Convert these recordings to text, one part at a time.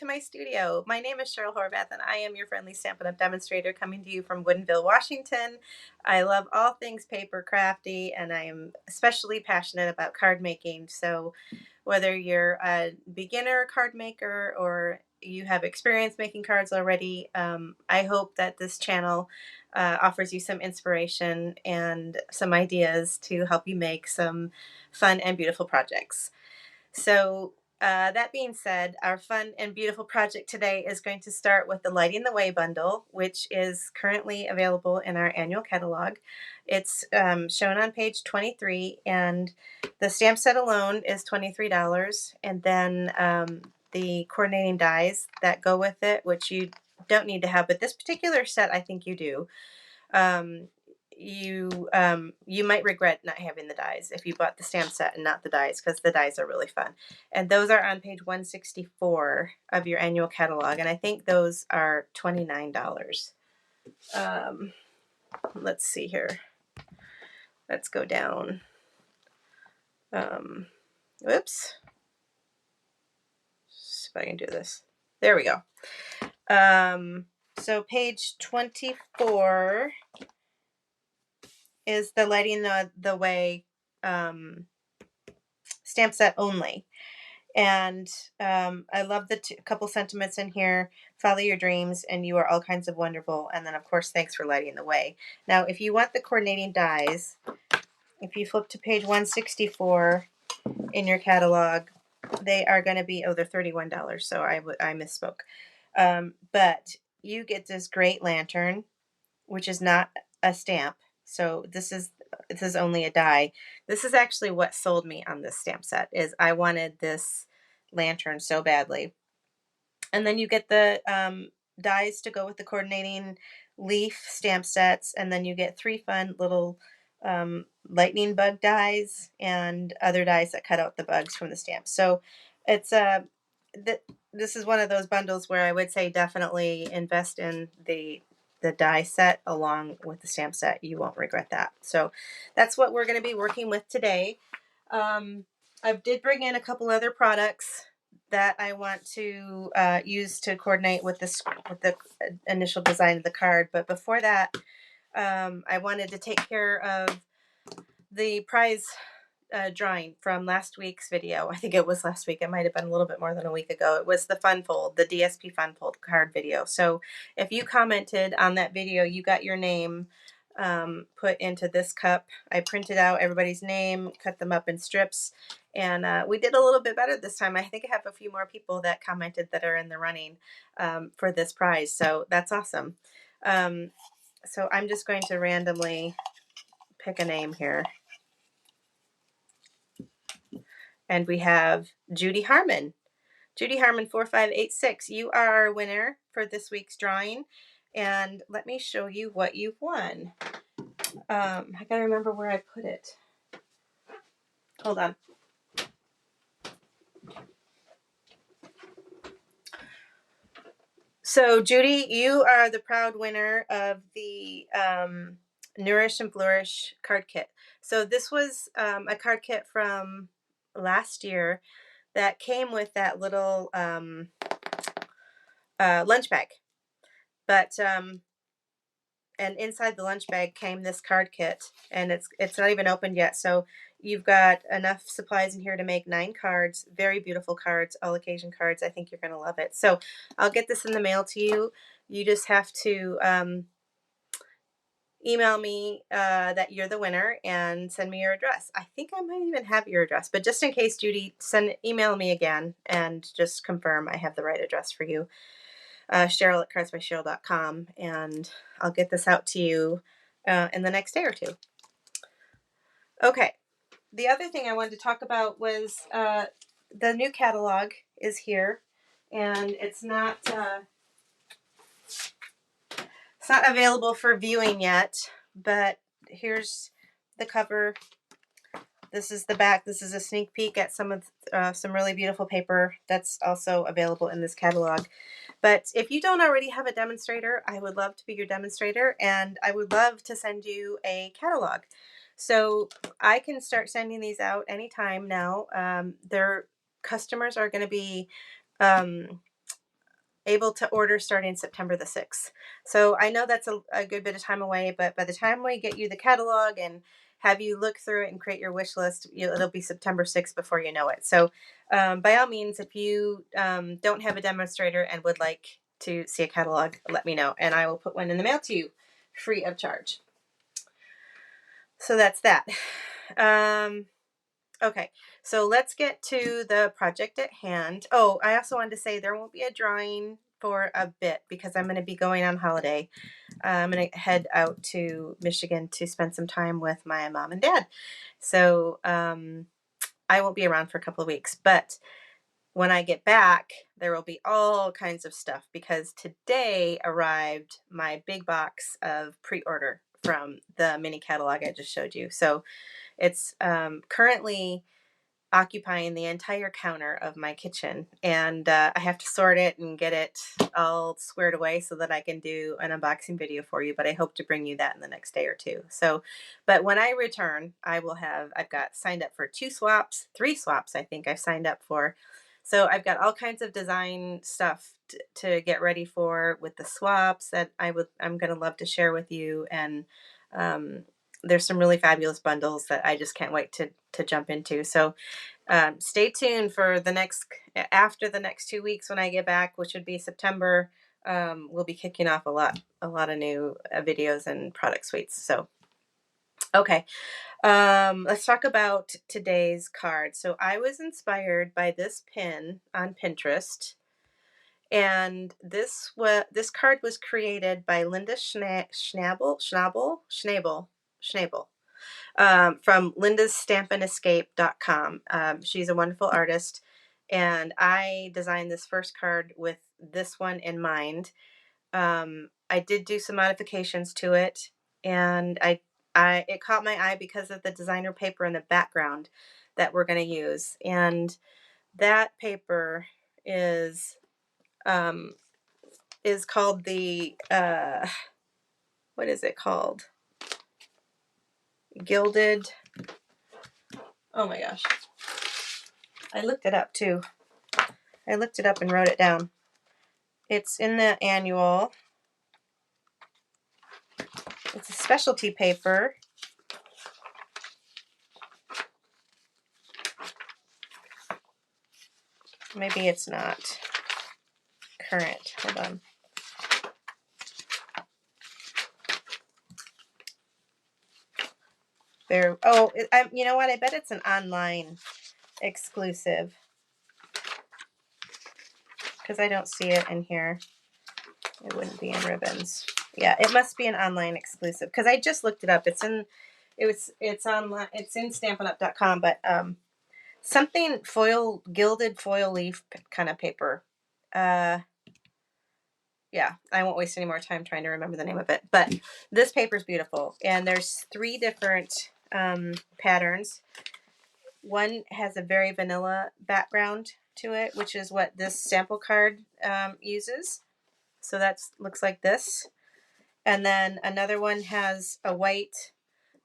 to my studio. My name is Cheryl Horvath, and I am your friendly Stampin' Up! Demonstrator coming to you from Woodinville, Washington. I love all things paper crafty, and I am especially passionate about card making. So whether you're a beginner card maker or you have experience making cards already, I hope that this channel offers you some inspiration and some ideas to help you make some fun and beautiful projects. So that being said, our fun and beautiful project today is going to start with the Lighting the Way bundle, which is currently available in our annual catalog. It's shown on page 23, and the stamp set alone is $23, and then the coordinating dies that go with it, which you don't need to have, but this particular set I think you do. You might regret not having the dies if you bought the stamp set and not the dies, because the dies are really fun. And those are on page 164 of your annual catalog, and I think those are $29. Let's see here. Let's go down. Whoops. See if I can do this. There we go. So page 24 is the Lighting the Way stamp set only. And I love the couple sentiments in here. Follow your dreams and you are all kinds of wonderful. And then, of course, thanks for lighting the way. Now, if you want the coordinating dies, if you flip to page 164 in your catalog, they are going to be, they're $31. So I misspoke. But you get this great lantern, which is not a stamp. So this is only a die. This is actually what sold me on this stamp set, is I wanted this lantern so badly. And then you get the dies to go with the coordinating leaf stamp sets, and then you get 3 fun little lightning bug dies and other dies that cut out the bugs from the stamp. So it's this is one of those bundles where I would say definitely invest in the die set along with the stamp set. You won't regret that. So that's what we're going to be working with today. I did bring in a couple other products that I want to use to coordinate with the initial design of the card. But before that, I wanted to take care of the prize drawing from last week's video. I think it was last week. It might have been a little bit more than a week ago. It was the Fun Fold, the DSP Fun Fold card video. So if you commented on that video, you got your name put into this cup. I printed out everybody's name, cut them up in strips, and we did a little bit better this time. I think I have a few more people that commented that are in the running for this prize. So that's awesome. So I'm just going to randomly pick a name here. And we have Judy Harmon. Judy Harmon 4586. You are our winner for this week's drawing. And let me show you what you've won. I gotta remember where I put it. Hold on. So Judy, you are the proud winner of the Nourish and Flourish card kit. So this was a card kit from last year that came with that little lunch bag. But and inside the lunch bag came this card kit, and it's not even opened yet. So you've got enough supplies in here to make 9 cards, very beautiful cards, all occasion cards. I think you're going to love it. So I'll get this in the mail to you. You just have to email me that you're the winner and send me your address. I think I might even have your address, but just in case, Judy, email me again and just confirm I have the right address for you. Cheryl at cardsbycheryl.com, and I'll get this out to you in the next day or two. Okay, the other thing I wanted to talk about was the new catalog is here, and it's not available for viewing yet, but here's the cover. This is the back. This is a sneak peek at some really beautiful paper that's also available in this catalog. But if you don't already have a demonstrator, I would love to be your demonstrator, and I would love to send you a catalog. So I can start sending these out anytime now. Their customers are going to be able to order starting September the 6th. So I know that's a good bit of time away, but by the time we get you the catalog and have you look through it and create your wish list, it'll be September 6th before you know it. So by all means, if you don't have a demonstrator and would like to see a catalog, let me know, and I will put one in the mail to you free of charge. So that's that. Okay, so let's get to the project at hand. Oh, I also wanted to say there won't be a drawing for a bit because I'm going to be going on holiday. I'm going to head out to Michigan to spend some time with my mom and dad. So I won't be around for a couple of weeks, but when I get back, there will be all kinds of stuff because today arrived my big box of pre-order from the mini catalog I just showed you. So it's currently occupying the entire counter of my kitchen, and I have to sort it and get it all squared away so that I can do an unboxing video for you, but I hope to bring you that in the next day or two. So, but when I return, I've got signed up for 3 swaps I think I've signed up for. So I've got all kinds of design stuff to get ready for with the swaps that I'm going to love to share with you, and there's some really fabulous bundles that I just can't wait to jump into. So stay tuned for after the next 2 weeks when I get back, which would be September. We'll be kicking off a lot of new videos and product suites. So, okay. Let's talk about today's card. So I was inspired by this pin on Pinterest, and this card was created by Linda Schnabel from lindasstampandescape.com. She's a wonderful artist, and I designed this first card with this one in mind. I did do some modifications to it, and it caught my eye because of the designer paper in the background that we're going to use, and that paper is called the what is it called? Gilded. Oh my gosh. I looked it up too. I looked it up and wrote it down. It's in the annual. It's a specialty paper. Maybe it's not current. Hold on. You know what? I bet it's an online exclusive because I don't see it in here. It wouldn't be in ribbons. Yeah, it must be an online exclusive because I just looked it up. It's online. It's in StampinUp.com, but something gilded foil leaf kind of paper. Yeah, I won't waste any more time trying to remember the name of it. But this paper is beautiful, and there's 3 different patterns. One has a very vanilla background to it, which is what this sample card uses. So that looks like this. And then another one has a white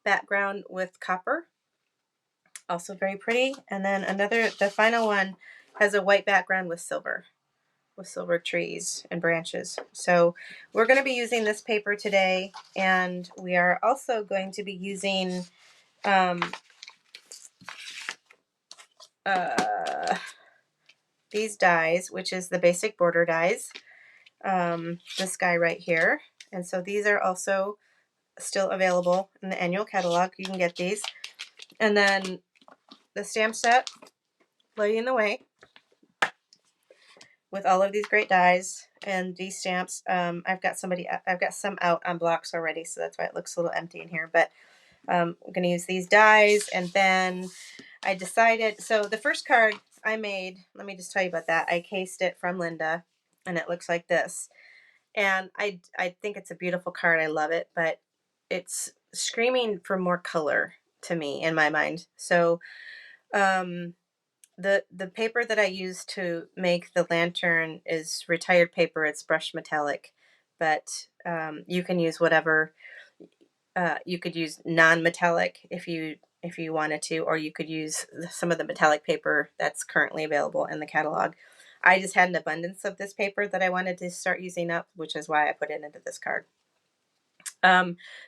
background with copper, also very pretty. And then the final one has a white background with silver trees and branches. So we're going to be using this paper today, and we are also going to be using these dies, which is the basic border dies, this guy right here. And so these are also still available in the annual catalog. You can get these. And then the stamp set, Lighting the Way, with all of these great dies and these stamps. I've got some out on blocks already, so that's why it looks a little empty in here. But I'm going to use these dies, and then I decided. So the first card I made, let me just tell you about that. I cased it from Linda, and it looks like this. And I think it's a beautiful card. I love it, but it's screaming for more color to me in my mind. So the paper that I use to make the lantern is retired paper. It's brushed metallic, but you can use whatever. You could use non-metallic if you wanted to, or you could use some of the metallic paper that's currently available in the catalog. I just had an abundance of this paper that I wanted to start using up, which is why I put it into this card.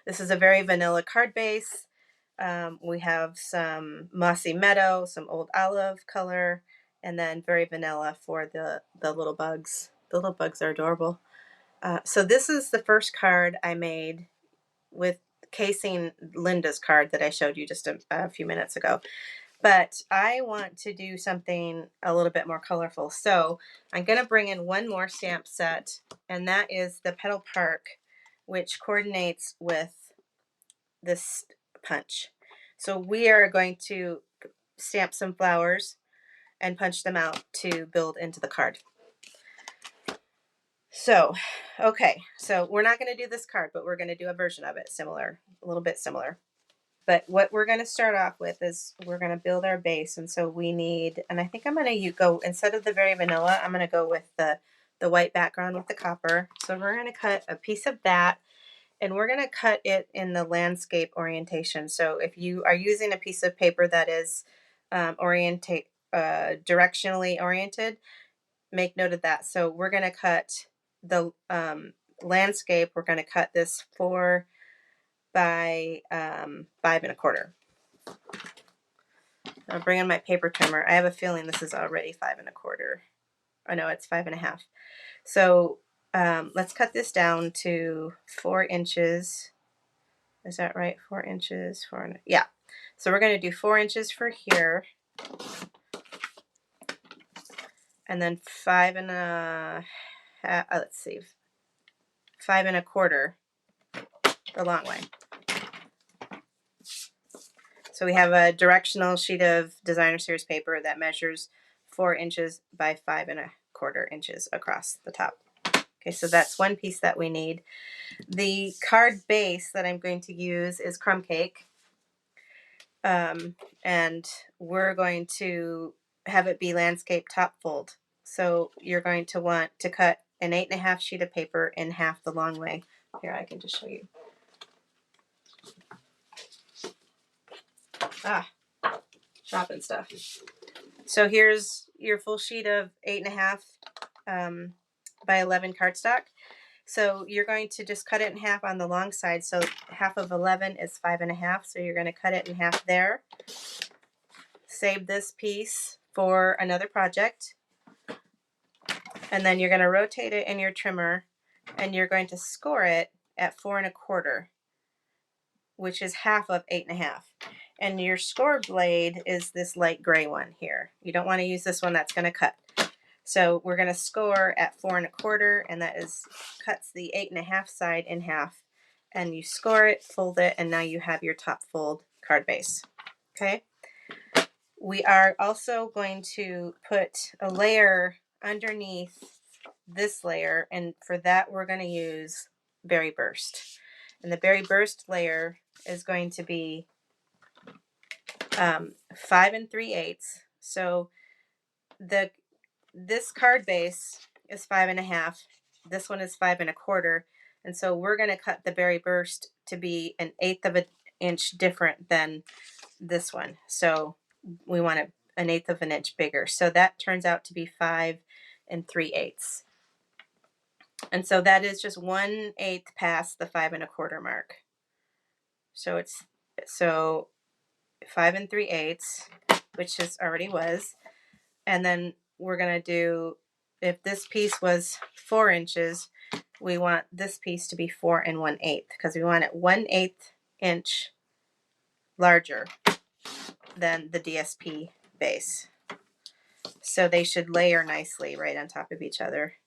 This is a very vanilla card base. We have some mossy meadow, some old olive color, and then very vanilla for the little bugs. The little bugs are adorable. So this is the first card I made with casing Linda's card that I showed you just a few minutes ago. But I want to do something a little bit more colorful. So I'm going to bring in one more stamp set, and that is the Petal Park, which coordinates with this punch. So we are going to stamp some flowers and punch them out to build into the card. So, okay, so we're not going to do this card, but we're going to do a version of it similar, a little bit similar. But what we're going to start off with is we're going to build our base. And so we need, and I think I'm going to go, instead of the very vanilla, I'm going to go with the white background with the copper. So we're going to cut a piece of that, and we're going to cut it in the landscape orientation. So if you are using a piece of paper that is directionally oriented, make note of that. So we're going to cut the landscape. We're going to cut this 4 by 5 1/4. I'll bring in my paper trimmer. I have a feeling this is already 5 1/4. Oh no, it's 5 1/2. So let's cut this down to 4 inches. Is that right? 4 inches, yeah. So we're going to do 4 inches for here, and then 5 1/2. Let's see, 5 1/4 the long way. So we have a directional sheet of designer series paper that measures 4 inches by 5 1/4 inches across the top. Okay, so that's one piece that we need. The card base that I'm going to use is crumb cake. And we're going to have it be landscape top fold. So you're going to want to cut an 8 1/2 sheet of paper in half the long way. Here, I can just show you. Dropping stuff. So here's your full sheet of 8 1/2 by 11 cardstock. So you're going to just cut it in half on the long side. So half of 11 is 5 1/2. So you're going to cut it in half there. Save this piece for another project. And then you're going to rotate it in your trimmer, and you're going to score it at 4 1/4, which is half of 8 1/2. And your score blade is this light gray one here. You don't want to use this one, that's going to cut. So we're going to score at 4 1/4, and that cuts the 8 1/2 side in half. And you score it, fold it, and now you have your top fold card base. Okay. We are also going to put a layer underneath this layer, and for that we're going to use Berry Burst. And the Berry Burst layer is going to be 5 3/8. So this card base is 5 1/2. This one is 5 1/4. And so we're going to cut the Berry Burst to be 1/8 of an inch different than this one. So we want it 1/8 of an inch bigger. So that turns out to be 5 3/8. And so that is just 1/8 past the 5 1/4 mark. So it's 5 3/8, which just already was. And then we're going to do, if this piece was 4 inches, we want this piece to be 4 1/8, because we want it 1/8 inch larger than the DSP base. So they should layer nicely right on top of each other,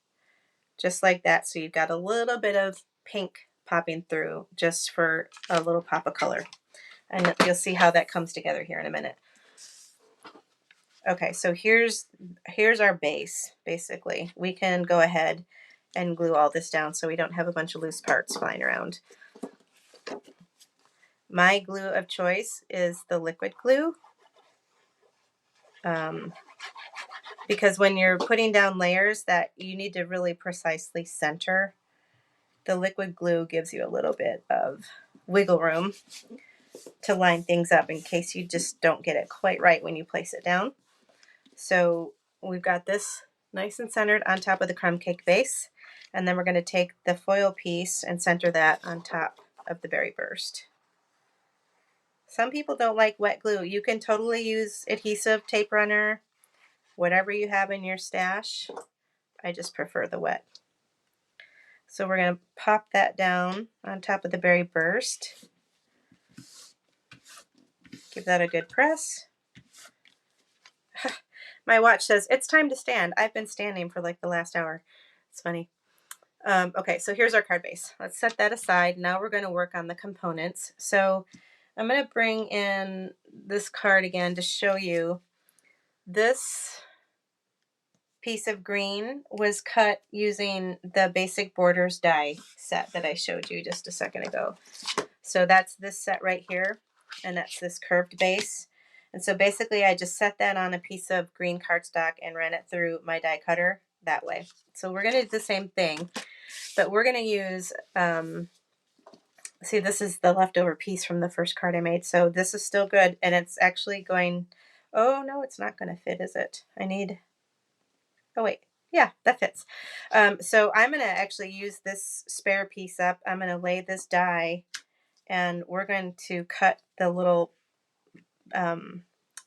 just like that. So you've got a little bit of pink popping through just for a little pop of color. And you'll see how that comes together here in a minute. Okay, so here's our base, basically. We can go ahead and glue all this down so we don't have a bunch of loose parts flying around. My glue of choice is the liquid glue. Because when you're putting down layers, that you need to really precisely center. The liquid glue gives you a little bit of wiggle room to line things up in case you just don't get it quite right when you place it down. So we've got this nice and centered on top of the crumb cake base. And then we're going to take the foil piece and center that on top of the berry burst. Some people don't like wet glue. You can totally use adhesive, tape runner, whatever you have in your stash. I just prefer the wet. So we're going to pop that down on top of the berry burst. Give that a good press. My watch says it's time to stand. I've been standing for like the last hour. It's funny. Okay, so here's our card base. Let's set that aside. Now we're going to work on the components. So I'm going to bring in this card again to show you. This piece of green was cut using the Basic Borders die set that I showed you just a second ago. So that's this set right here, and that's this curved base. And so basically I just set that on a piece of green cardstock and ran it through my die cutter that way. So we're going to do the same thing, but we're going to use, see, this is the leftover piece from the first card I made. So this is still good, and it's actually going, oh no, it's not going to fit, is it? I need, oh wait, yeah, that fits. So I'm going to actually use this spare piece up. I'm going to lay this die, and we're going to cut the little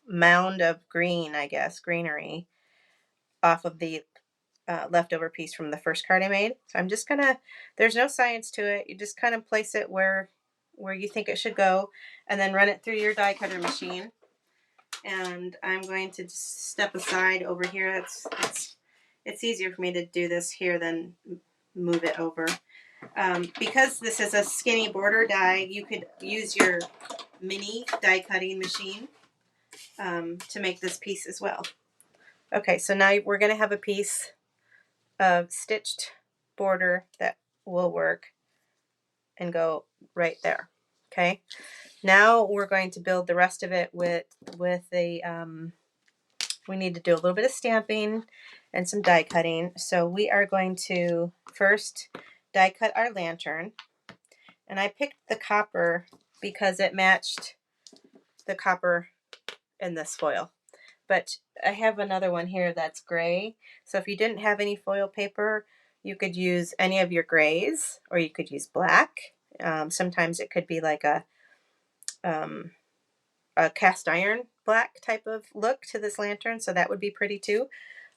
mound of green, I guess, greenery off of the leftover piece from the first card I made. So I'm just gonna, there's no science to it. You just kind of place it where you think it should go, and then run it through your die cutter machine. And I'm going to just step aside over here. It's easier for me to do this here than move it over. Because this is a skinny border die, you could use your mini die cutting machine to make this piece as well. Okay, so now we're going to have a piece of stitched border that will work and go right there. Okay, now we're going to build the rest of it with the, we need to do a little bit of stamping and some die cutting. So we are going to first die cut our lantern. And I picked the copper because it matched the copper in this foil. But I have another one here that's gray. So if you didn't have any foil paper, you could use any of your grays, or you could use black. Sometimes it could be like a cast iron black type of look to this lantern, so that would be pretty too.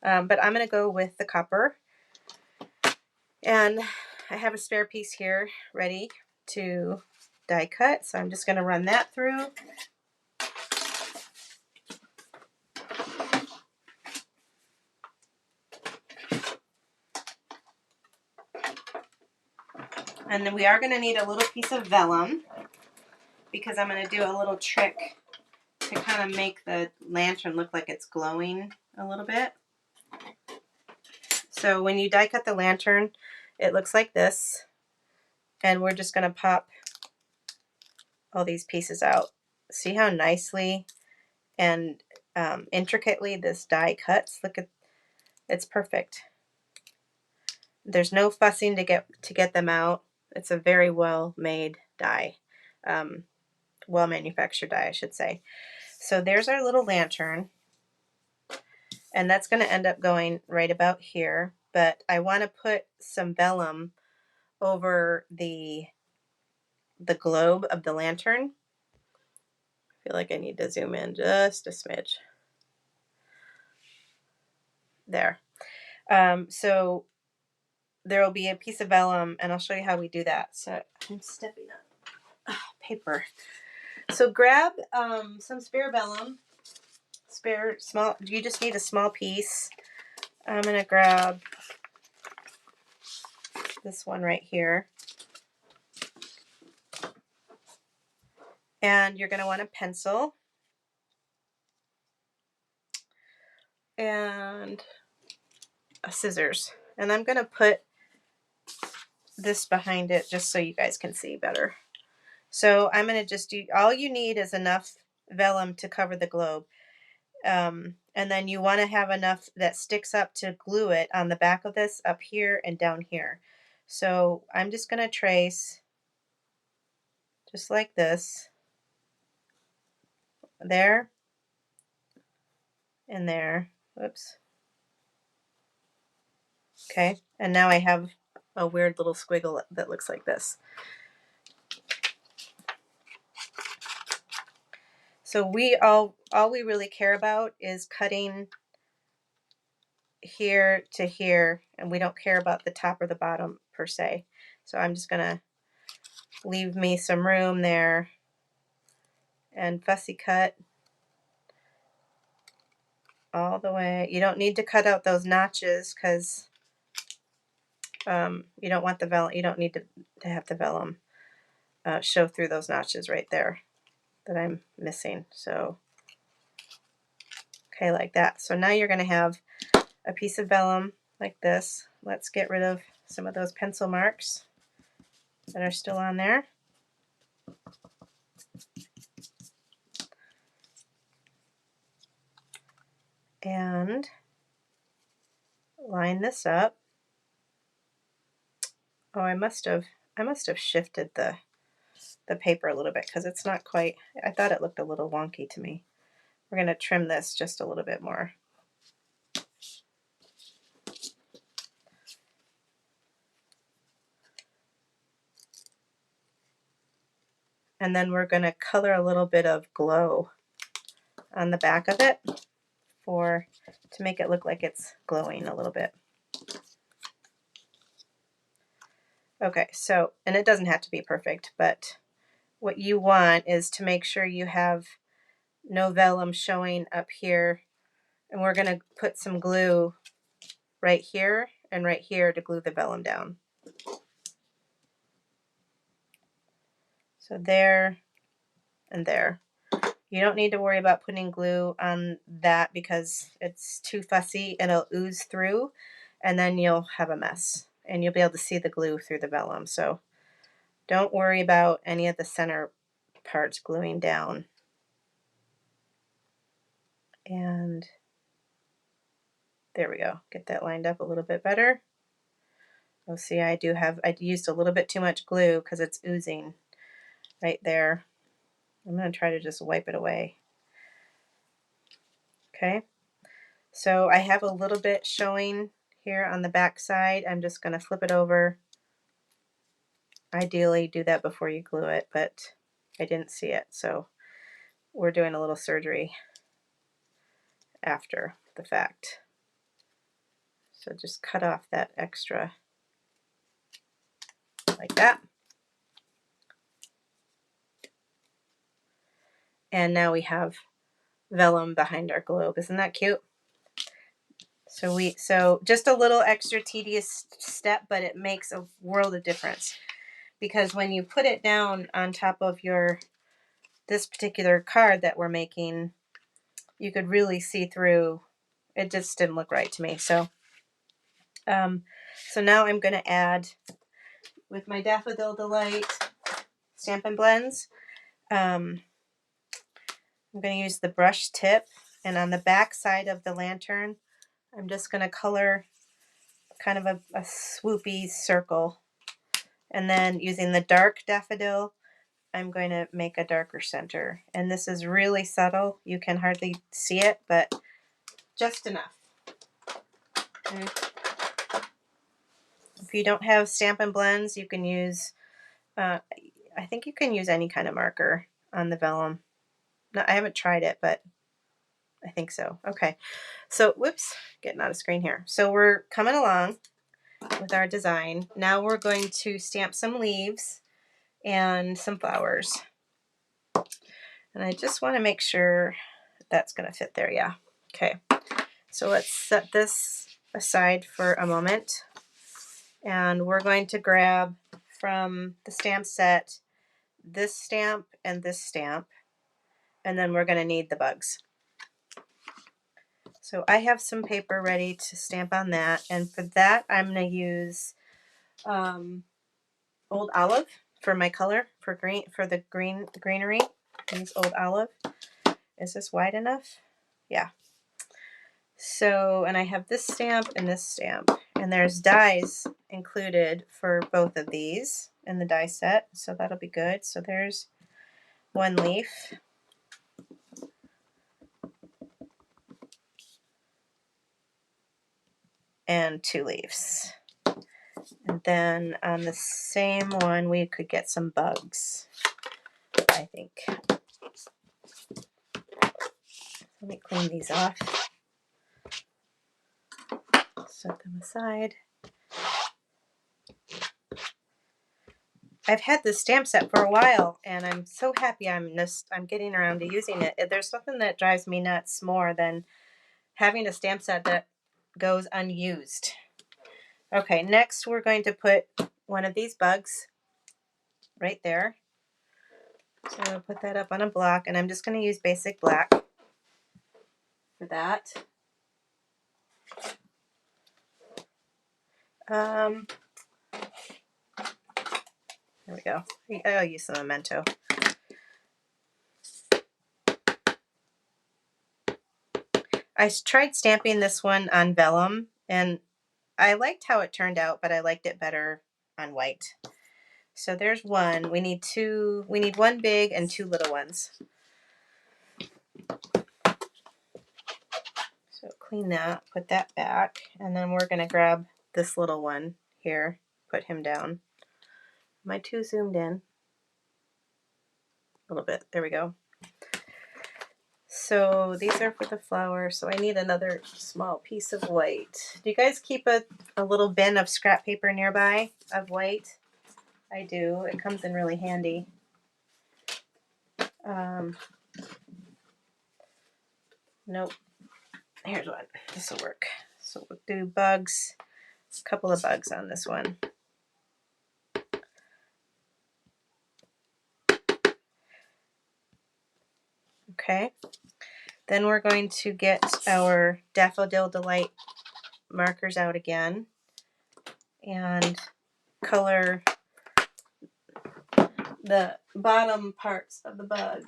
But I'm going to go with the copper. And I have a spare piece here ready to die cut, so I'm just going to run that through. And then we are going to need a little piece of vellum, because I'm going to do a little trick to kind of make the lantern look like it's glowing a little bit. So when you die cut the lantern, it looks like this. And we're just going to pop all these pieces out. See how nicely and intricately this die cuts? Look at, it's perfect. There's no fussing to get them out. It's a very well made die. Well manufactured die, I should say. So there's our little lantern, and that's going to end up going right about here, but I want to put some vellum over the globe of the lantern. I feel like I need to zoom in just a smidge. There. So there will be a piece of vellum, and I'll show you how we do that. So I'm stepping on paper. So grab some spare vellum. Spare small, you just need a small piece. I'm going to grab this one right here. And you're going to want a pencil and a scissors. And I'm going to put this behind it just so you guys can see better. So I'm going to just do, all you need is enough vellum to cover the globe. And then you want to have enough that sticks up to glue it on the back of this, up here and down here. So I'm just going to trace just like this, there and there. Whoops. Okay, and now I have a weird little squiggle that looks like this. So all we really care about is cutting here to here, and we don't care about the top or the bottom per se. So I'm just gonna leave me some room there and fussy cut all the way. You don't need to cut out those notches because you don't want the vellum. You don't need to have the vellum show through those notches right there that I'm missing. So okay, like that. So now you're going to have a piece of vellum like this. Let's get rid of some of those pencil marks that are still on there. And line this up. Oh, I must have shifted the paper a little bit because it's not quite, I thought it looked a little wonky to me. We're going to trim this just a little bit more. And then we're going to color a little bit of glow on the back of it to make it look like it's glowing a little bit. Okay, so, and it doesn't have to be perfect, but what you want is to make sure you have no vellum showing up here. And we're going to put some glue right here and right here to glue the vellum down. So there and there. You don't need to worry about putting glue on that because it's too fussy and it'll ooze through and then you'll have a mess and you'll be able to see the glue through the vellum. So don't worry about any of the center parts gluing down. And there we go. Get that lined up a little bit better. You'll see I used a little bit too much glue because it's oozing right there. I'm going to try to just wipe it away. Okay, so I have a little bit showing here on the back side. I'm just going to flip it over. Ideally do that before you glue it, but I didn't see it, so we're doing a little surgery after the fact. So just cut off that extra like that. And now we have vellum behind our globe. Isn't that cute? So just a little extra tedious step, but it makes a world of difference because when you put it down on top of this particular card that we're making, you could really see through. It just didn't look right to me. So now I'm going to add with my Daffodil Delight Stampin' Blends. I'm going to use the brush tip, and on the back side of the lantern, I'm just going to color kind of a swoopy circle. And then using the dark daffodil, I'm going to make a darker center. And this is really subtle. You can hardly see it, but just enough. Okay. If you don't have Stampin' Blends, you can use, I think you can use any kind of marker on the vellum. No, I haven't tried it, but I think so. Okay, so whoops, getting out of screen here. So we're coming along with our design. Now we're going to stamp some leaves and some flowers. And I just want to make sure that's going to fit there. Yeah. Okay. So let's set this aside for a moment. And we're going to grab from the stamp set this stamp and this stamp. And then we're going to need the bugs. So I have some paper ready to stamp on that. And for that, I'm going to use Old Olive for my color for the greenery. Use Old Olive. Is this wide enough? Yeah. So, and I have this stamp and this stamp, and there's dies included for both of these in the die set, so that'll be good. So there's one leaf. and 2 leaves. And then on the same one, we could get some bugs, I think. Let me clean these off. Set them aside. I've had this stamp set for a while, and I'm so happy I'm getting around to using it. There's nothing that drives me nuts more than having a stamp set that goes unused. Okay, next we're going to put one of these bugs right there. So I'll put that up on a block, and I'm just going to use basic black for that. There we go. I'll use some Memento. I tried stamping this one on vellum, and I liked how it turned out, but I liked it better on white. So there's one. We need two. We need one big and 2 little ones. So clean that, put that back, and then we're going to grab this little one here, put him down. Am I too zoomed in? A little bit. There we go. So these are for the flower, so I need another small piece of white. Do you guys keep a little bin of scrap paper nearby of white? I do. It comes in really handy. Nope. Here's one. This will work. So we'll do bugs, a couple of bugs on this one. Okay. Then we're going to get our Daffodil Delight markers out again and color the bottom parts of the bug.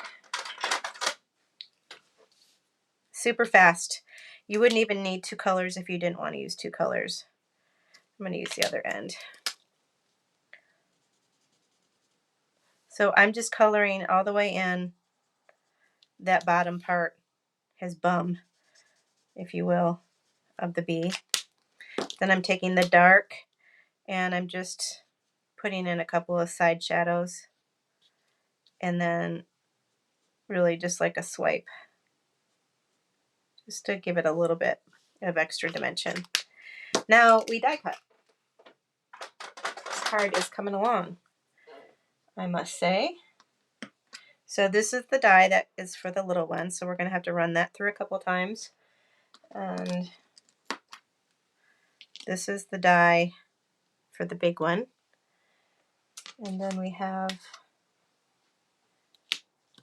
Super fast. You wouldn't even need 2 colors if you didn't want to use 2 colors. I'm going to use the other end. So I'm just coloring all the way in that bottom part, his bum, if you will, of the bee. Then I'm taking the dark and I'm just putting in a couple of side shadows, and then really just like a swipe, just to give it a little bit of extra dimension. Now we die cut. This card is coming along, I must say. So this is the die that is for the little one, so we're going to have to run that through a couple times. And this is the die for the big one. And then we have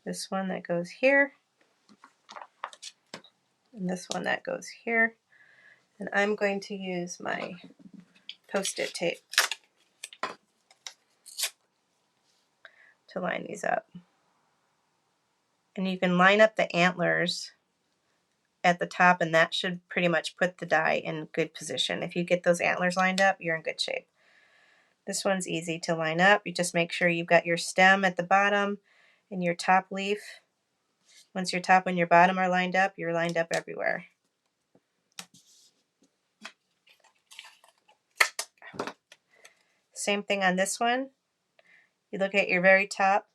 this one that goes here, and this one that goes here. And I'm going to use my Post-it tape to line these up. And you can line up the antlers at the top, and that should pretty much put the die in good position. If you get those antlers lined up, you're in good shape. This one's easy to line up. You just make sure you've got your stem at the bottom and your top leaf. Once your top and your bottom are lined up, you're lined up everywhere. Same thing on this one. You look at your very top,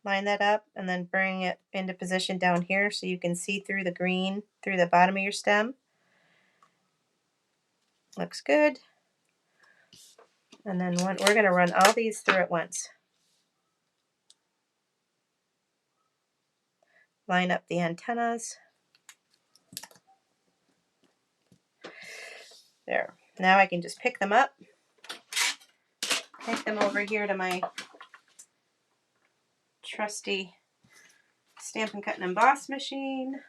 line that up, and then bring it into position down here so you can see through the green through the bottom of your stem. Looks good. And then we're going to run all these through at once. Line up the antennas. There. Now I can just pick them up. Take them over here to my trusty Stampin' Cut and Emboss machine.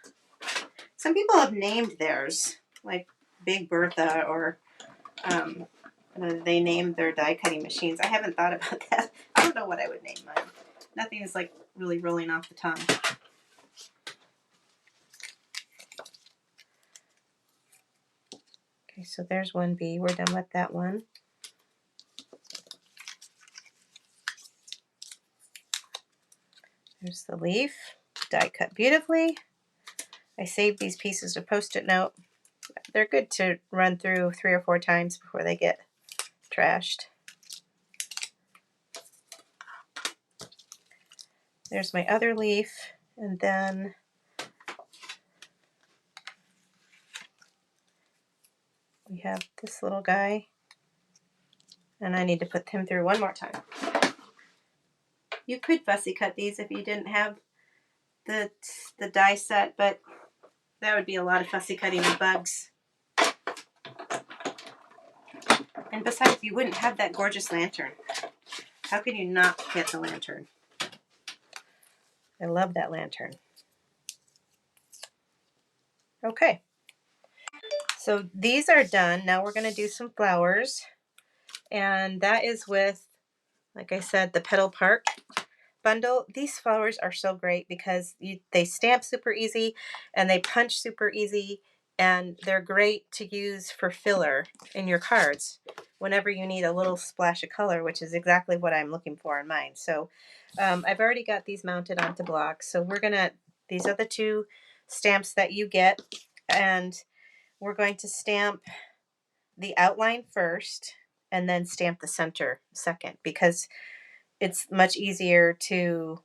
Some people have named theirs, like Big Bertha, or they named their die cutting machines. I haven't thought about that. I don't know what I would name mine. Nothing is like really rolling off the tongue. Okay, so there's one bee. We're done with that one. There's the leaf. Die cut beautifully. I saved these pieces to Post-it note. They're good to run through 3 or 4 times before they get trashed. There's my other leaf, and then we have this little guy, and I need to put him through one more time. You could fussy cut these if you didn't have the die set, but that would be a lot of fussy cutting with bugs. And besides, you wouldn't have that gorgeous lantern. How can you not get the lantern? I love that lantern. Okay, so these are done. Now we're going to do some flowers, and that is with, like I said, the Petal Park bundle. These flowers are so great because they stamp super easy and they punch super easy, and they're great to use for filler in your cards whenever you need a little splash of color, which is exactly what I'm looking for in mine. So I've already got these mounted onto blocks. So these are the 2 stamps that you get, and we're going to stamp the outline first and then stamp the center second, because it's much easier to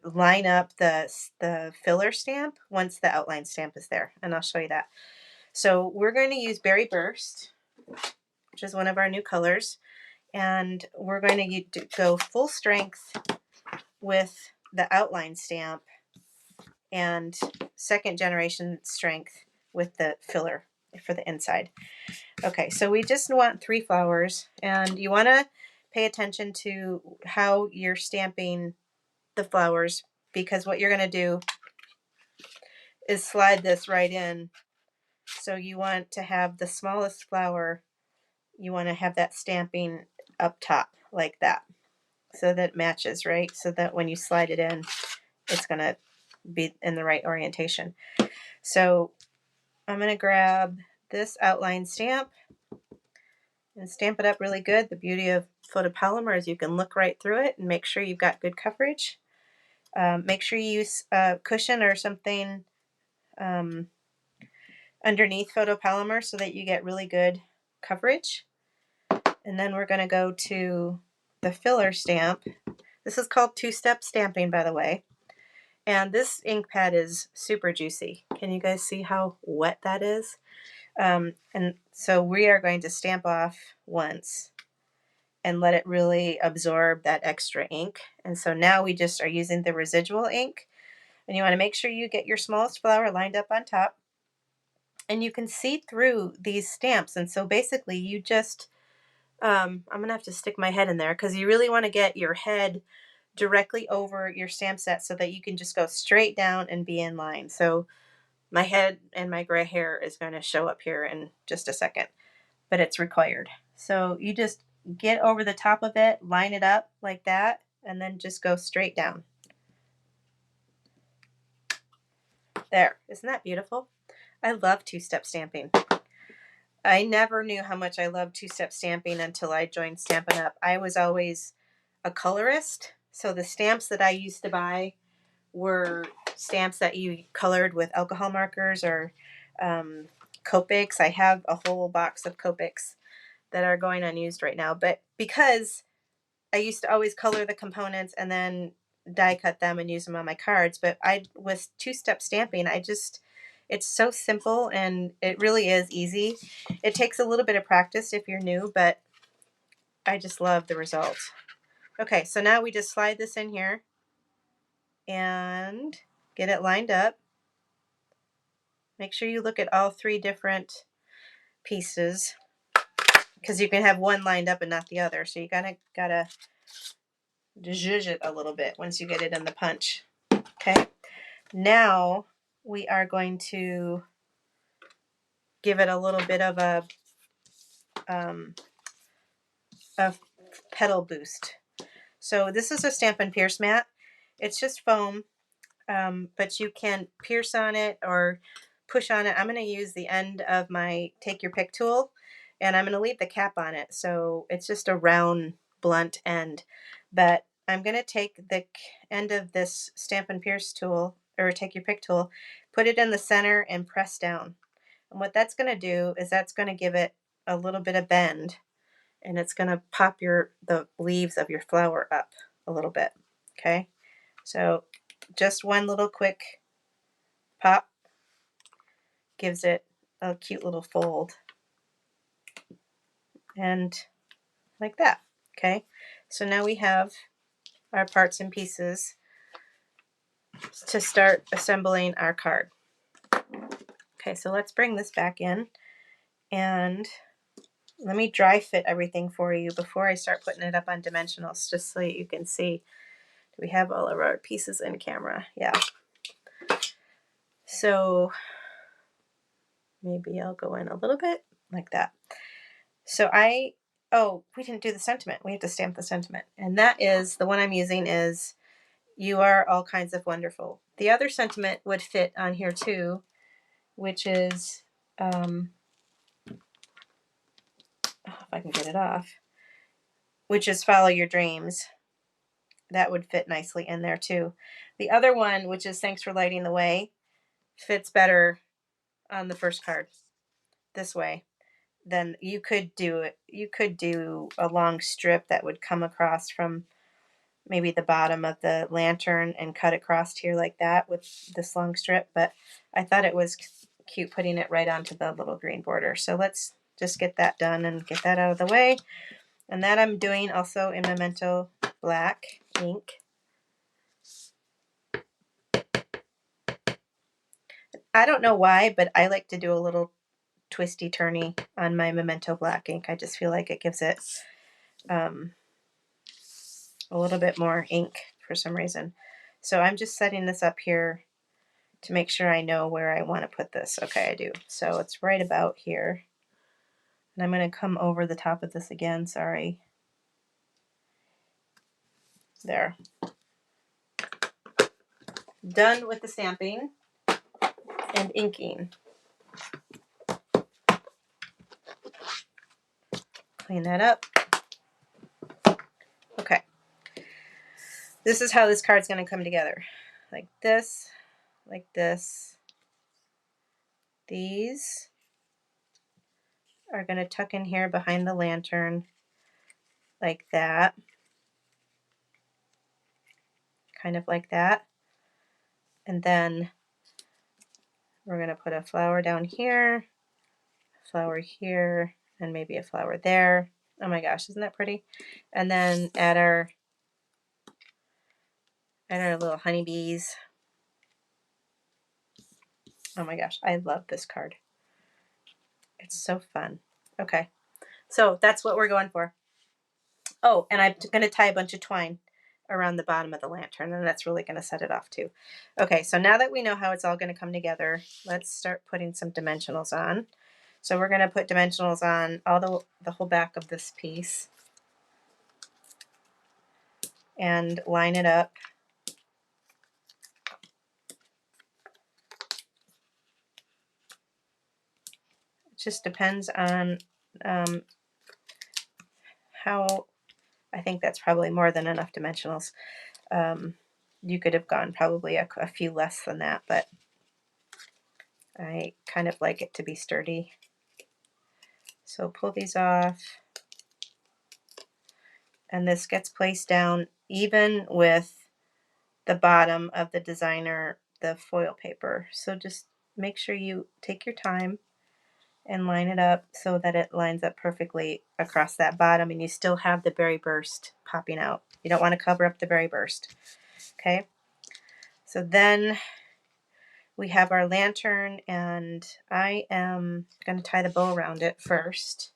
line up the filler stamp once the outline stamp is there, and I'll show you that. So we're going to use Berry Burst, which is one of our new colors, and we're going to go full strength with the outline stamp and 2nd generation strength with the filler for the inside. Okay, so we just want 3 flowers, and you want to pay attention to how you're stamping the flowers, because what you're going to do is slide this right in. So you want to have the smallest flower, you want to have that stamping up top like that, so that it matches, right? So that when you slide it in, it's going to be in the right orientation. So I'm going to grab this outline stamp and stamp it up really good. The beauty of photopolymer is you can look right through it and make sure you've got good coverage. Make sure you use a cushion or something underneath photopolymer so that you get really good coverage. And then we're going to go to the filler stamp. This is called 2-step stamping, by the way. And this ink pad is super juicy. Can you guys see how wet that is? And so we are going to stamp off once and let it really absorb that extra ink. And so now we just are using the residual ink. And you want to make sure you get your smallest flower lined up on top. And you can see through these stamps. And so basically you just, I'm going to have to stick my head in there, because you really want to get your head directly over your stamp set so that you can just go straight down and be in line. So my head and my gray hair is going to show up here in just a second, but it's required. So you just get over the top of it, line it up like that, and then just go straight down. There. Isn't that beautiful? I love 2-step stamping. I never knew how much I loved 2-step stamping until I joined Stampin' Up. I was always a colorist, so the stamps that I used to buy were stamps that you colored with alcohol markers or Copics. I have a whole box of Copics that are going unused right now, but because I used to always color the components and then die cut them and use them on my cards, but with 2-step stamping, it's so simple and it really is easy. It takes a little bit of practice if you're new, but I just love the results. Okay, so now we just slide this in here and get it lined up. Make sure you look at all 3 different pieces, because you can have one lined up and not the other. So you gotta zhuzh it a little bit once you get it in the punch. Okay, now we are going to give it a little bit of a petal boost. So this is a Stampin' Pierce mat. It's just foam, but you can pierce on it or push on it. I'm going to use the end of my Take Your Pick tool, and I'm going to leave the cap on it. So it's just a round, blunt end. But I'm going to take the end of this Stampin' Pierce tool, or take your pick tool, put it in the center and press down. And what that's going to do is that's going to give it a little bit of bend, and it's going to pop the leaves of your flower up a little bit. Okay, so just one little quick pop gives it a cute little fold, and like that. Okay, so now we have our parts and pieces to start assembling our card. Okay, so let's bring this back in, and let me dry fit everything for you before I start putting it up on dimensionals, just so you can see. Do we have all of our pieces in camera? Yeah. So maybe I'll go in a little bit like that. So oh, we didn't do the sentiment. We have to stamp the sentiment. And that is, the one I'm using is, "You are all kinds of wonderful." The other sentiment would fit on here too, which is, if I can get it off, which is "Follow your dreams." That would fit nicely in there too. The other one, which is "Thanks for lighting the way," fits better on the first card this way. Then you could do a long strip that would come across from maybe the bottom of the lantern and cut across here like that with this long strip, but I thought it was cute putting it right onto the little green border. So let's just get that done and get that out of the way. And that I'm doing also in Memento black ink. I don't know why, but I like to do a little twisty turny on my Memento black ink. I just feel like it gives it a little bit more ink for some reason. So I'm just setting this up here to make sure I know where I want to put this. Okay, I do. So it's right about here. And I'm going to come over the top of this again. Sorry. There. Done with the stamping and inking. Clean that up. Okay. This is how this card's going to come together. Like this, like this. These are going to tuck in here behind the lantern like that. Kind of like that. And then we're going to put a flower down here, a flower here, and maybe a flower there. Oh my gosh, isn't that pretty? And then add our little honeybees. Oh my gosh, I love this card. It's so fun. Okay, so that's what we're going for. Oh, and I'm going to tie a bunch of twine around the bottom of the lantern, and that's really going to set it off too. Okay, so now that we know how it's all going to come together, let's start putting some dimensionals on. So we're going to put dimensionals on all the whole back of this piece and line it up. It just depends on how. I think that's probably more than enough dimensionals. You could have gone probably a few less than that, but I kind of like it to be sturdy. So pull these off, and this gets placed down even with the bottom of the designer, the foil paper. So just make sure you take your time and line it up so that it lines up perfectly across that bottom, and you still have the berry burst popping out. You don't want to cover up the berry burst. Okay, so then we have our lantern, and I am going to tie the bow around it first.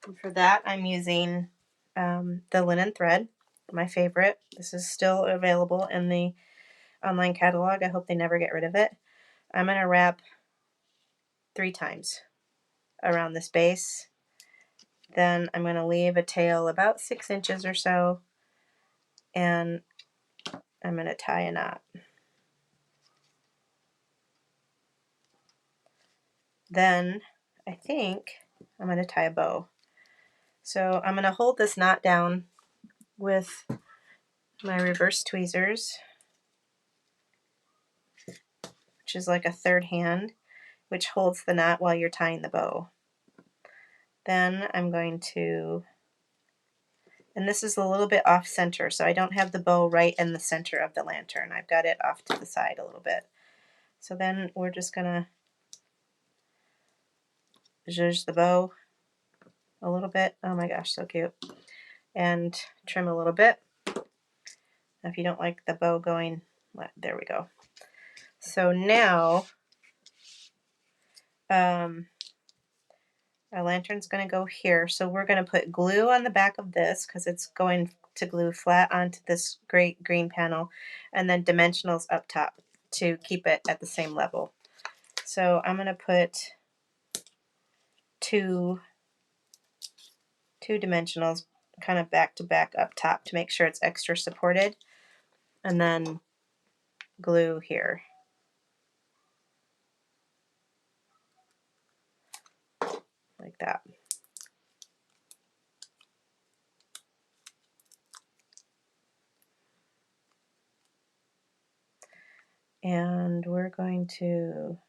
And for that, I'm using the linen thread, my favorite. This is still available in the online catalog. I hope they never get rid of it. I'm going to wrap 3 times around this base. Then I'm going to leave a tail about 6 inches or so, and I'm going to tie a knot. Then I think I'm going to tie a bow. So I'm going to hold this knot down with my reverse tweezers. which is like a third hand, which holds the knot while you're tying the bow. Then I'm going to, and this is a little bit off center, so I don't have the bow right in the center of the lantern. I've got it off to the side a little bit. So then we're just gonna zhuzh the bow a little bit. Oh my gosh, so cute. And trim a little bit. If you don't like the bow going, there we go. So now our lantern's going to go here. So we're going to put glue on the back of this because it's going to glue flat onto this great green panel, and then dimensionals up top to keep it at the same level. So I'm going to put two dimensionals kind of back to back up top to make sure it's extra supported, and then glue here. Like that. And we're going to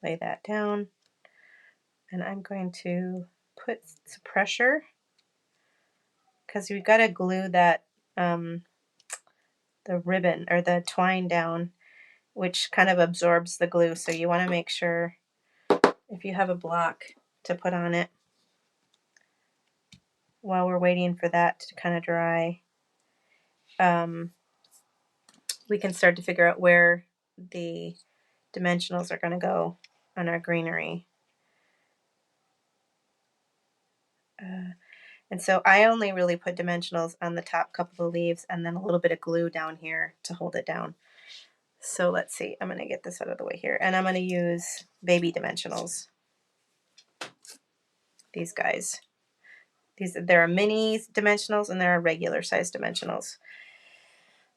lay that down, and I'm going to put some pressure because we've got to glue that the ribbon or the twine down, which kind of absorbs the glue. So you want to make sure if you have a block to put on it while we're waiting for that to kind of dry. We can start to figure out where the dimensionals are going to go on our greenery. And so I only really put dimensionals on the top couple of leaves and then a little bit of glue down here to hold it down. So let's see, I'm going to get this out of the way here, and I'm going to use baby dimensionals. These guys. There are mini dimensionals and there are regular size dimensionals.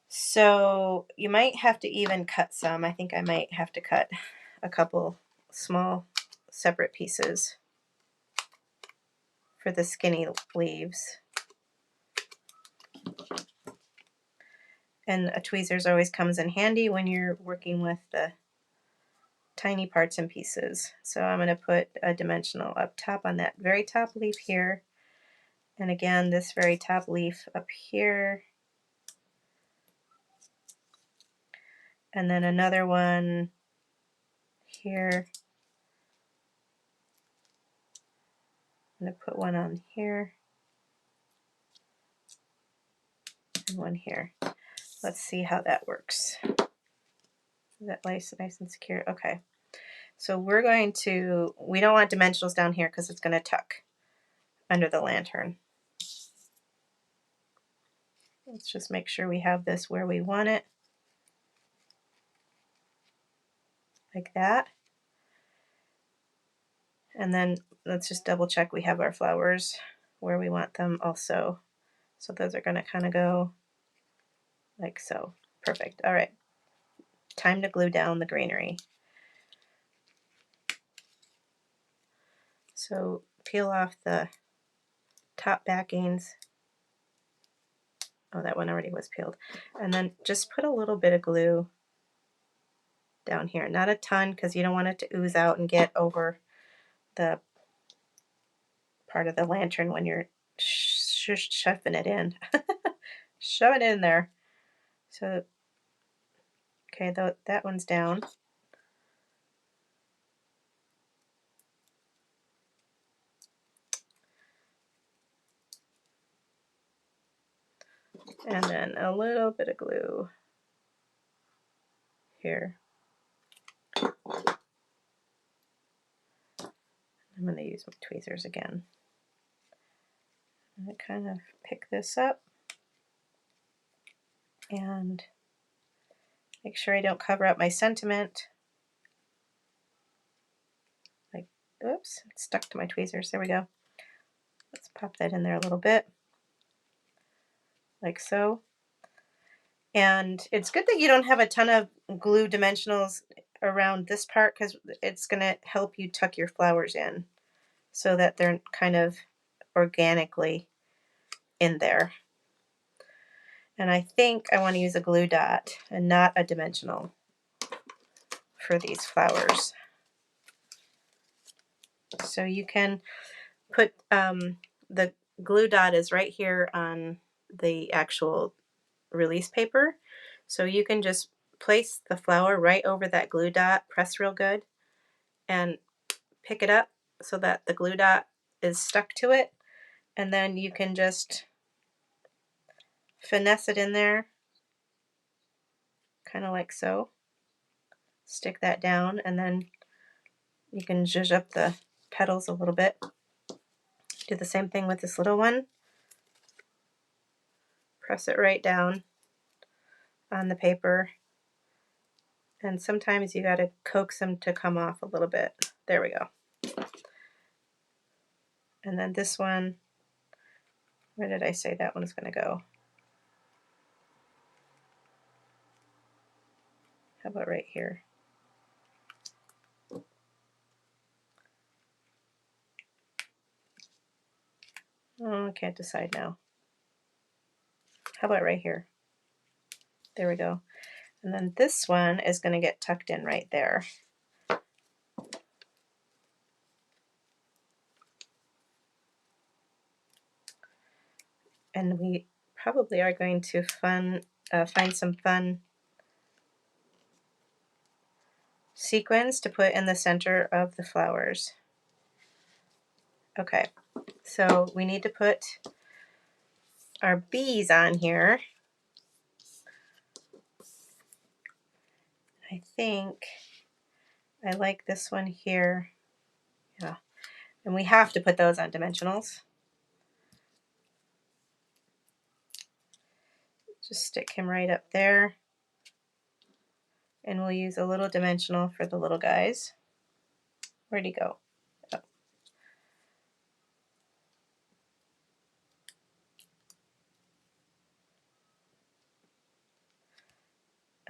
So you might have to even cut some. I think I might have to cut a couple small separate pieces for the skinny leaves. And a tweezers always comes in handy when you're working with the tiny parts and pieces. So I'm going to put a dimensional up top on that very top leaf here. And again, this very top leaf up here. And then another one here. I'm going to put one on here. And one here. Let's see how that works. Is that nice and secure? Okay. So we're going to, we don't want dimensionals down here because it's going to tuck under the lantern. Let's just make sure we have this where we want it. Like that. And then let's just double check we have our flowers where we want them also. So those are going to kind of go like so. Perfect. All right. Time to glue down the greenery. So peel off the top backings. Oh, that one already was peeled. And then just put a little bit of glue down here. Not a ton because you don't want it to ooze out and get over the part of the lantern when you're shoving it in. Shove it in there. So, okay, that one's down. And then a little bit of glue here. I'm going to use my tweezers again. I'm going to kind of pick this up and make sure I don't cover up my sentiment. Like, oops, it's stuck to my tweezers. There we go. Let's pop that in there a little bit. Like so. And it's good that you don't have a ton of glue dimensionals around this part because it's going to help you tuck your flowers in so that they're kind of organically in there. And I think I want to use a glue dot and not a dimensional for these flowers. So you can put the glue dot is right here on the actual release paper. So you can just place the flower right over that glue dot, press real good, and pick it up so that the glue dot is stuck to it. And then you can just finesse it in there, kind of like so. Stick that down, and then you can zhuzh up the petals a little bit. Do the same thing with this little one. Press it right down on the paper. And sometimes you got to coax them to come off a little bit. There we go. And then this one, where did I say that one's going to go? How about right here? Oh, I can't decide now. How about right here? There we go. And then this one is going to get tucked in right there. And we probably are going to find some fun sequins to put in the center of the flowers. Okay, so we need to put our bees on here. I think I like this one here. Yeah, and we have to put those on dimensionals. Just stick him right up there. And we'll use a little dimensional for the little guys. Where'd he go?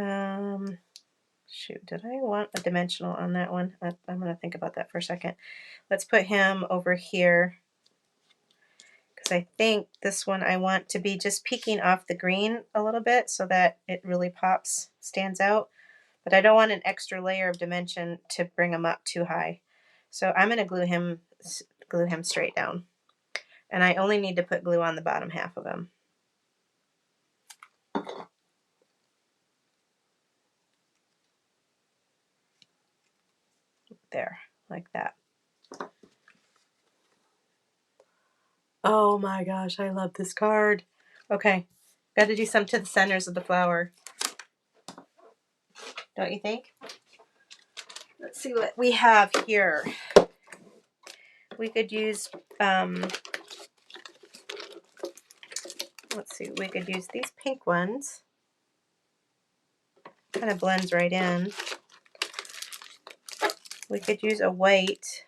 Oh. Shoot, did I want a dimensional on that one? I'm going to think about that for a second. Let's put him over here, because I think this one I want to be just peeking off the green a little bit so that it really pops, stands out. But I don't want an extra layer of dimension to bring him up too high. So I'm going to glue him straight down. And I only need to put glue on the bottom half of him. There, like that. Oh my gosh, I love this card. Okay, got to do some to the centers of the flower. Don't you think? Let's see what we have here. We could use, let's see, we could use these pink ones. Kind of blends right in. We could use a white.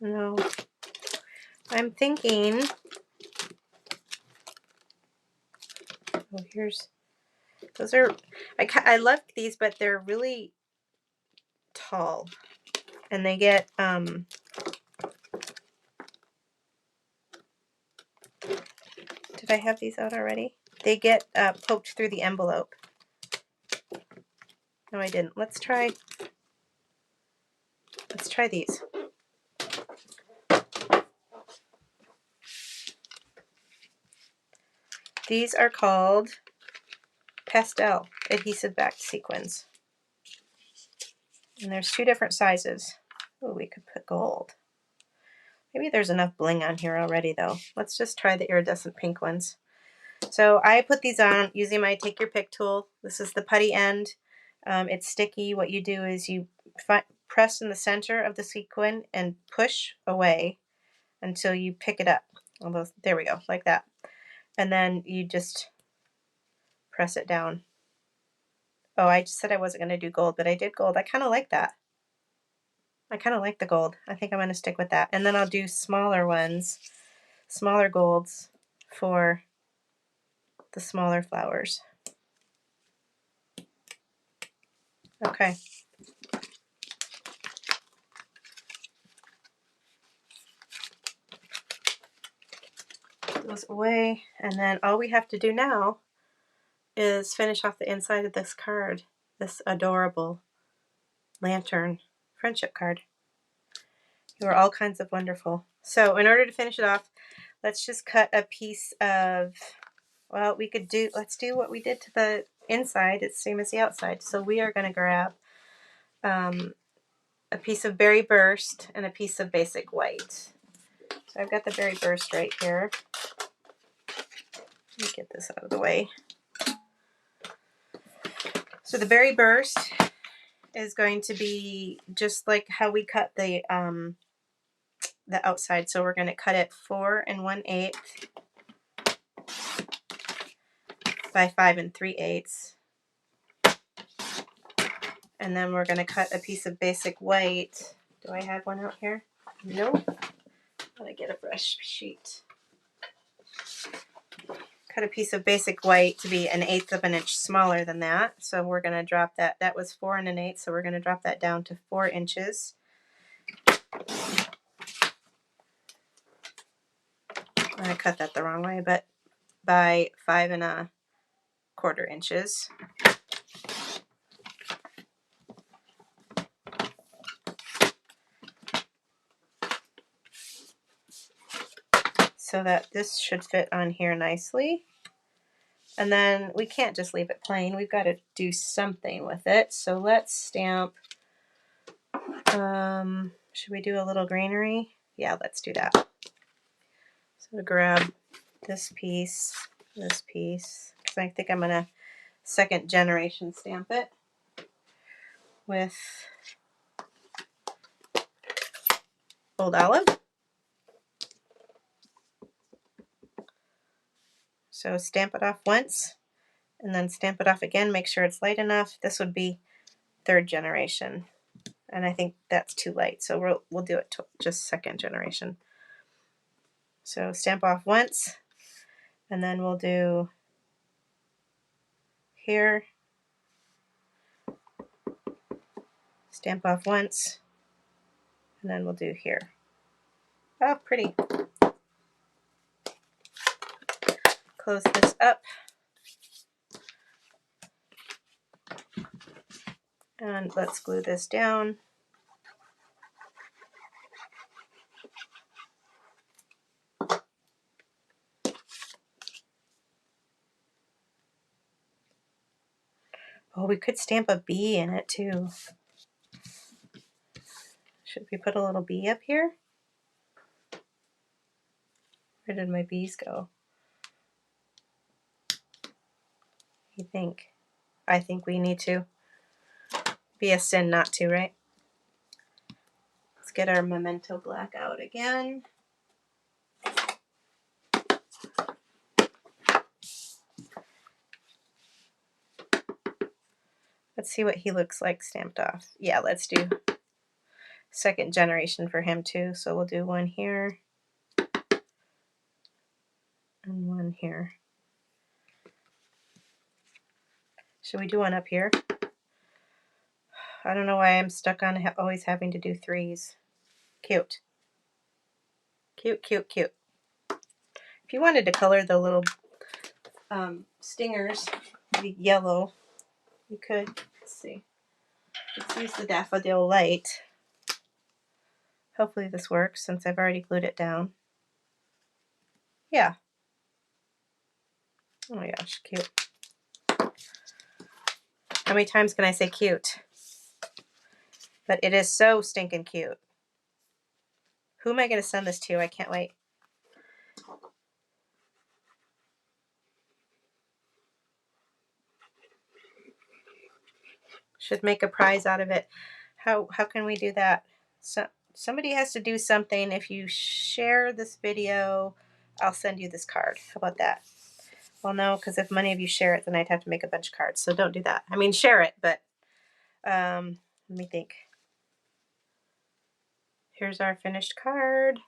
No. I'm thinking, oh, here's, those are, I love these, but they're really tall. And they get, did I have these out already? They get poked through the envelope. No, I didn't. Let's try these. These are called pastel adhesive backed sequins. And there's two different sizes. Oh, we could put gold. Maybe there's enough bling on here already though. Let's just try the iridescent pink ones. So I put these on using my Take Your Pick tool. This is the putty end. It's sticky. What you do is you press in the center of the sequin and push away until you pick it up. Almost, there we go, like that. And then you just press it down. Oh, I just said I wasn't going to do gold, but I did gold. I kind of like that. I kind of like the gold. I think I'm going to stick with that. And then I'll do smaller ones, smaller golds for the smaller flowers. Okay. goes away. And then all we have to do now is finish off the inside of this card, this adorable lantern friendship card. You are all kinds of wonderful. So in order to finish it off, let's just cut a piece of, well, let's do what we did to the inside. It's the same as the outside. So we are going to grab a piece of Berry Burst and a piece of Basic White. So I've got the Berry Burst right here. Let me get this out of the way. So the Berry Burst is going to be just like how we cut the outside. So we're going to cut it 4 1/8 by 5 3/8. And then we're going to cut a piece of Basic White. Do I have one out here? Nope. Gotta get a brush sheet. Cut a piece of Basic White to be 1/8 of an inch smaller than that. So we're going to drop that. That was 4 1/8. So we're going to drop that down to 4 inches. I cut that the wrong way, but by 5 1/4 inches. So that this should fit on here nicely. And then we can't just leave it plain. We've got to do something with it. So let's stamp. Should we do a little greenery? Yeah, let's do that. So grab this piece, because I think I'm going to second generation stamp it with Old Olive. So stamp it off once and then stamp it off again. Make sure it's light enough. This would be 3rd generation. And I think that's too light. So we'll do it to just 2nd generation. So stamp off once and then we'll do here. Stamp off once and then we'll do here. Oh, pretty. Close this up. And let's glue this down. Oh, we could stamp a bee in it too. Should we put a little bee up here? Where did my bees go? You think? I think we need to. Be a sin not to, right? Let's get our Memento Black out again. Let's see what he looks like stamped off. Yeah, let's do 2nd generation for him too. So we'll do one here and one here. Should we do one up here? I don't know why I'm stuck on always having to do 3s. Cute. Cute, cute, cute. If you wanted to color the little stingers the yellow, you could. Let's see. Let's use the Daffodil Light. Hopefully this works since I've already glued it down. Yeah. Oh my gosh, cute. How many times can I say cute? But it is so stinking cute. Who am I going to send this to? I can't wait. Should make a prize out of it. How can we do that? So somebody has to do something. If you share this video, I'll send you this card. How about that? Well, no, because if many of you share it, then I'd have to make a bunch of cards. So don't do that. I mean, share it, but let me think. Here's our finished card.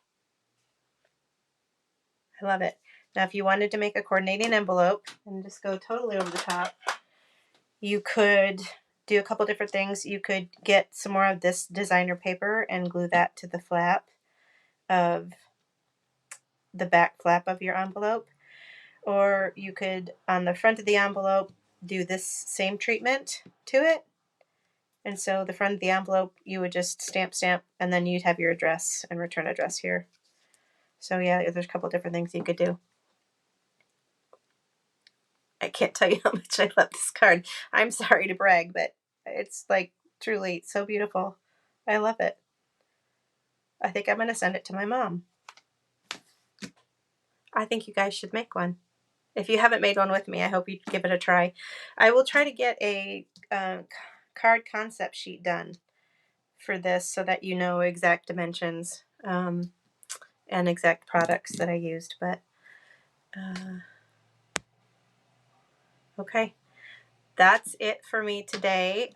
I love it. Now, if you wanted to make a coordinating envelope and just go totally over the top, you could do a couple different things. You could get some more of this designer paper and glue that to the flap of the back flap of your envelope. Or you could, on the front of the envelope, do this same treatment to it. And so the front of the envelope, you would just stamp, and then you'd have your address and return address here. So yeah, there's a couple different things you could do. I can't tell you how much I love this card. I'm sorry to brag, but it's like truly so beautiful. I love it. I think I'm going to send it to my mom. I think you guys should make one. If you haven't made one with me, I hope you give it a try. I will try to get a card concept sheet done for this so that you know exact dimensions and exact products that I used. But okay, that's it for me today.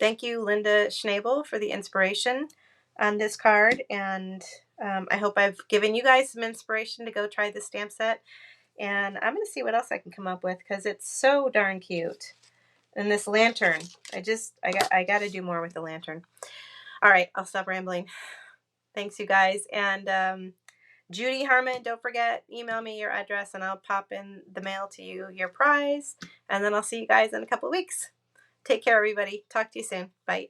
Thank you, Linda Schnabel, for the inspiration on this card. And I hope I've given you guys some inspiration to go try the stamp set. And I'm going to see what else I can come up with because it's so darn cute. And this lantern, I got to do more with the lantern. All right, I'll stop rambling. Thanks, you guys. And Judy Harmon, don't forget, email me your address and I'll pop in the mail to you your prize. And then I'll see you guys in a couple of weeks. Take care, everybody. Talk to you soon. Bye.